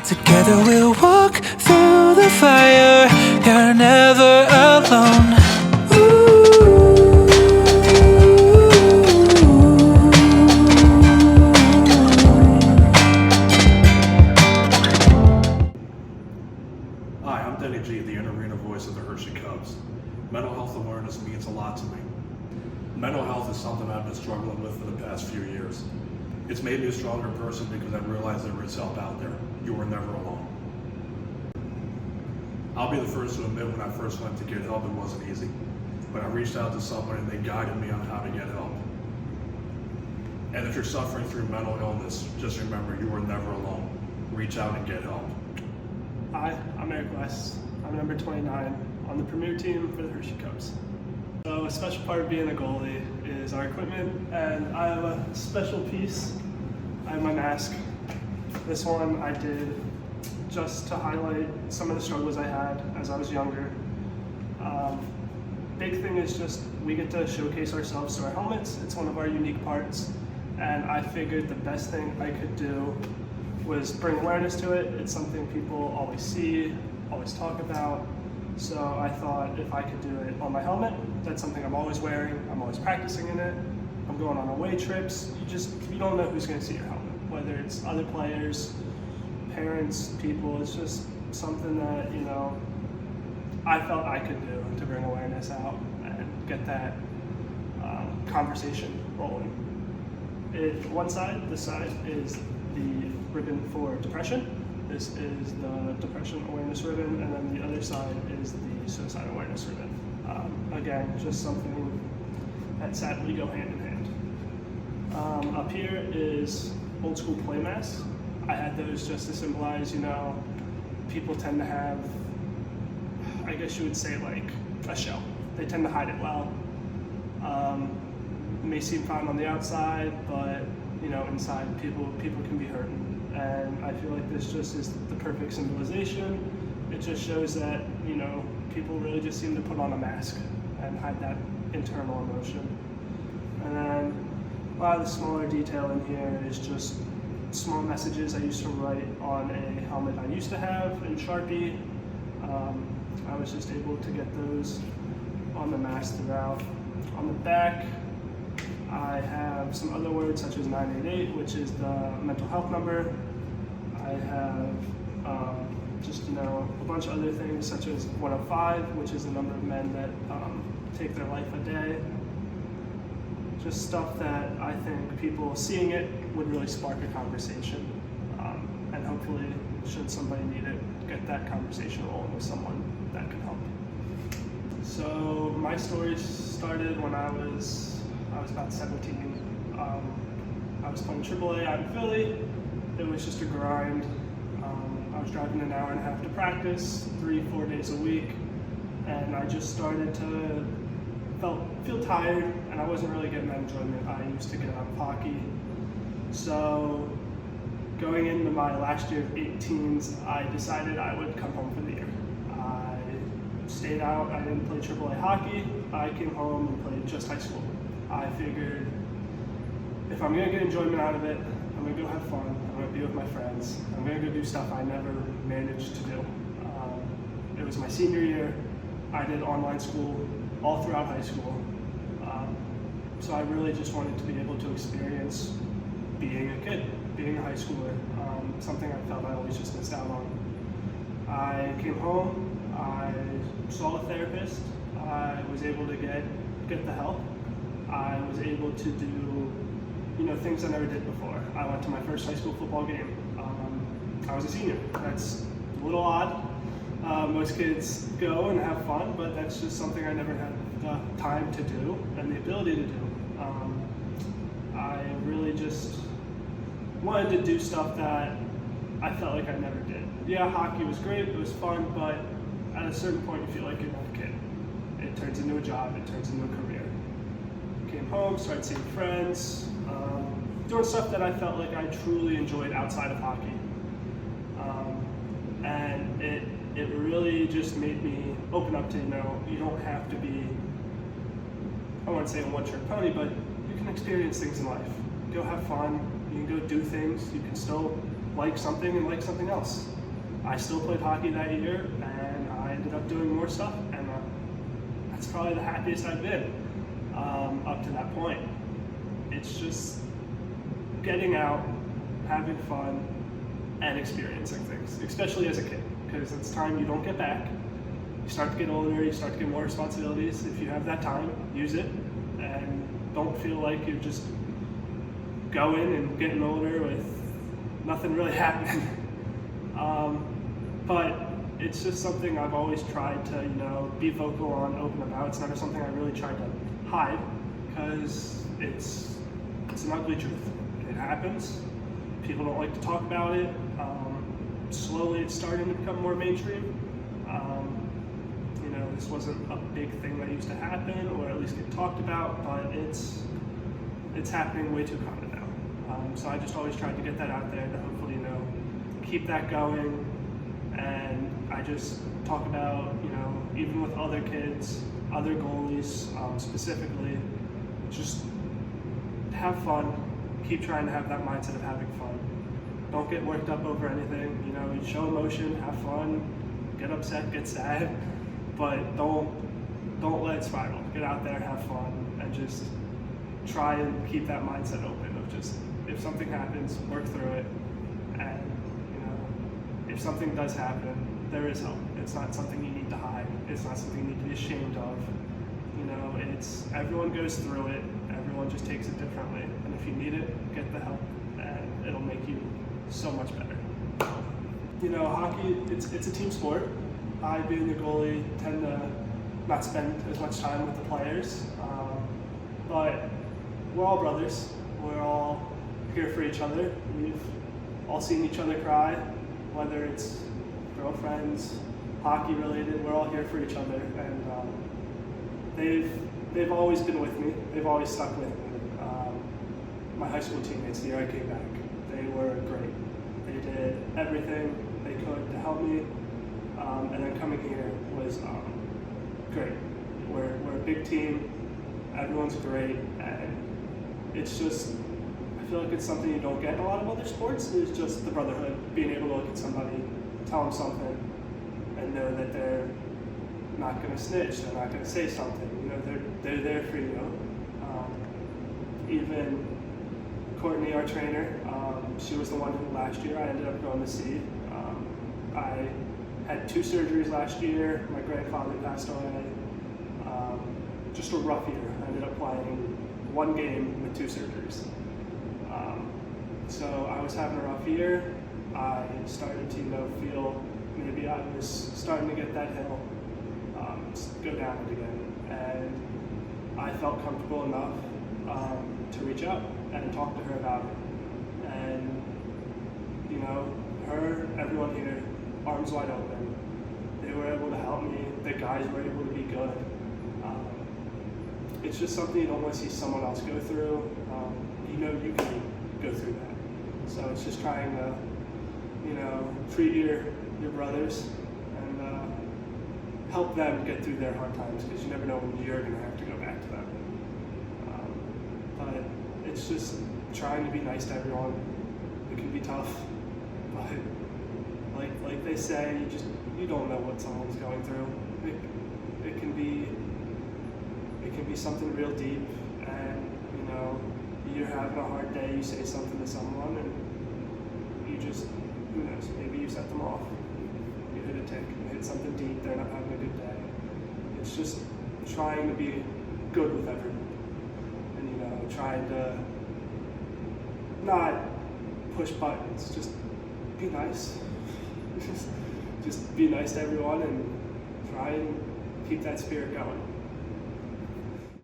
Together we'll walk through the fire. You're never alone. Hi, I'm Denny G, the in-arena voice of the Hershey Cubs. Mental health awareness means a lot to me. Mental health is something I've been struggling with for the past few years. It's made me a stronger person because I realized there is help out there. You are never alone. I'll be the first to admit when I first went to get help, it wasn't easy. But I reached out to someone and they guided me on how to get help. And if you're suffering through mental illness, just remember you are never alone. Reach out and get help. Hi, I'm Eric West. I'm number 29 on the premier team for the Hershey Cubs. So a special part of being a goalie is our equipment, and I have a special piece. I have my mask. This one I did just to highlight some of the struggles I had as I was younger. Big thing is just we get to showcase ourselves through our helmets. It's one of our unique parts, and I figured the best thing I could do was bring awareness to it. It's something people always see, always talk about. So I thought if I could do it on my helmet, that's something I'm always wearing, I'm always practicing in it. I'm going on away trips. You don't know who's gonna see your helmet, whether it's other players, parents, people. It's just something that, I felt I could do to bring awareness out and get that conversation rolling. One side, this side is the ribbon for depression. This is the depression awareness ribbon, and then the other side is the suicide awareness ribbon. Again, just something that sadly go hand in hand. Up here is old school play masks. I had those just to symbolize, people tend to have, I guess you would say, like a shell. They tend to hide it well. It may seem fine on the outside, but inside people can be hurting. And I feel like this just is the perfect symbolization. It just shows that, people really just seem to put on a mask and hide that internal emotion. And then a lot of the smaller detail in here is just small messages I used to write on a helmet I used to have in Sharpie. I was just able to get those on the mask throughout. On the back, I have some other words such as 988, which is the mental health number. I have a bunch of other things such as 105, which is the number of men that take their life a day. Just stuff that I think people seeing it would really spark a conversation. And hopefully, should somebody need it, get that conversation rolling with someone that can help. So my story started when I was about 17. I was playing AAA out in Philly. It was just a grind. I was driving an hour and a half to practice, 3-4 days a week, and I just started to feel tired, and I wasn't really getting that enjoyment I used to get out of hockey. So going into my last year of 18s, I decided I would come home for the year. I stayed out. I didn't play AAA hockey. I came home and played just high school. I figured if I'm gonna get enjoyment out of it, I'm gonna go have fun, I'm gonna be with my friends, I'm gonna go do stuff I never managed to do. It was my senior year. I did online school all throughout high school. So I really just wanted to be able to experience being a kid, being a high schooler, something I felt I always just missed out on. I came home, I saw a therapist, I was able to get the help. I was able to do things I never did before. I went to my first high school football game. I was a senior. That's a little odd. Most kids go and have fun, but that's just something I never had the time to do and the ability to do. I really just wanted to do stuff that I felt like I never did. Yeah, hockey was great, it was fun, but at a certain point you feel like you're not a kid. It turns into a job, it turns into a career. Came home, started seeing friends, doing stuff that I felt like I truly enjoyed outside of hockey. And it really just made me open up to, you don't have to be, I won't say a one-trick pony, but you can experience things in life. Go have fun, you can go do things, you can still like something and like something else. I still played hockey that year, and I ended up doing more stuff, and that's probably the happiest I've been up to that point. It's just getting out, having fun, and experiencing things, especially as a kid, because it's time you don't get back. You start to get older, you start to get more responsibilities. If you have that time, use it, and don't feel like you're just going and getting older with nothing really happening. But it's just something I've always tried to, be vocal on, open about. It's never something I really tried to hide, because it's an ugly truth. It happens. People don't like to talk about it. Slowly it's starting to become more mainstream. This wasn't a big thing that used to happen, or at least get talked about, but it's happening way too common now. So I just always tried to get that out there to hopefully, keep that going. And I just talk about, even with other kids, other goalies specifically, just have fun. Keep trying to have that mindset of having fun. Don't get worked up over anything. You show emotion, have fun, get upset, get sad, but don't let it spiral. Get out there, have fun, and just try and keep that mindset open of just, if something happens, work through it. And if something does happen, there is help. It's not something you need to hide. It's not something you need to be ashamed of. It's everyone goes through it. Everyone just takes it differently. And if you need it, get the help, and it'll make you so much better. Hockey, it's a team sport. I, being the goalie, tend to not spend as much time with the players. But we're all brothers. We're all here for each other. We've all seen each other cry, whether it's girlfriends, hockey related. We're all here for each other, and they've always been with me. They've always stuck with me. My high school teammates, the year I came back, they were great. They did everything they could to help me, and then coming here was great. We're a big team. Everyone's great, and it's just, I feel like it's something you don't get in a lot of other sports. It's just the brotherhood, being able to look at somebody, tell them something, and know that they're not going to snitch, they're not going to say something. They're there for you. Even Courtney, our trainer, she was the one who last year I ended up going to see. I had 2 surgeries last year. My grandfather passed away. Just a rough year. I ended up playing 1 game with 2 surgeries. So I was having a rough year. I started to feel maybe I was starting to get that hill, go down it again. And I felt comfortable enough to reach out and talk to her about it. And everyone here, arms wide open. They were able to help me. The guys were able to be good. It's just something you don't want to see someone else go through. You can go through that. So it's just trying to, treat your brothers and help them get through their hard times, because you never know when you're going to have to go back to them. But it's just trying to be nice to everyone. It can be tough, but like they say, you don't know what someone's going through. It can be something real deep, and you're having a hard day, you say something to someone, and you just, who knows, maybe you set them off. You hit a tick, you hit something deep, they're not having a good day. It's just trying to be good with everyone, and trying to not push buttons, just be nice. Just be nice to everyone and try and keep that spirit going.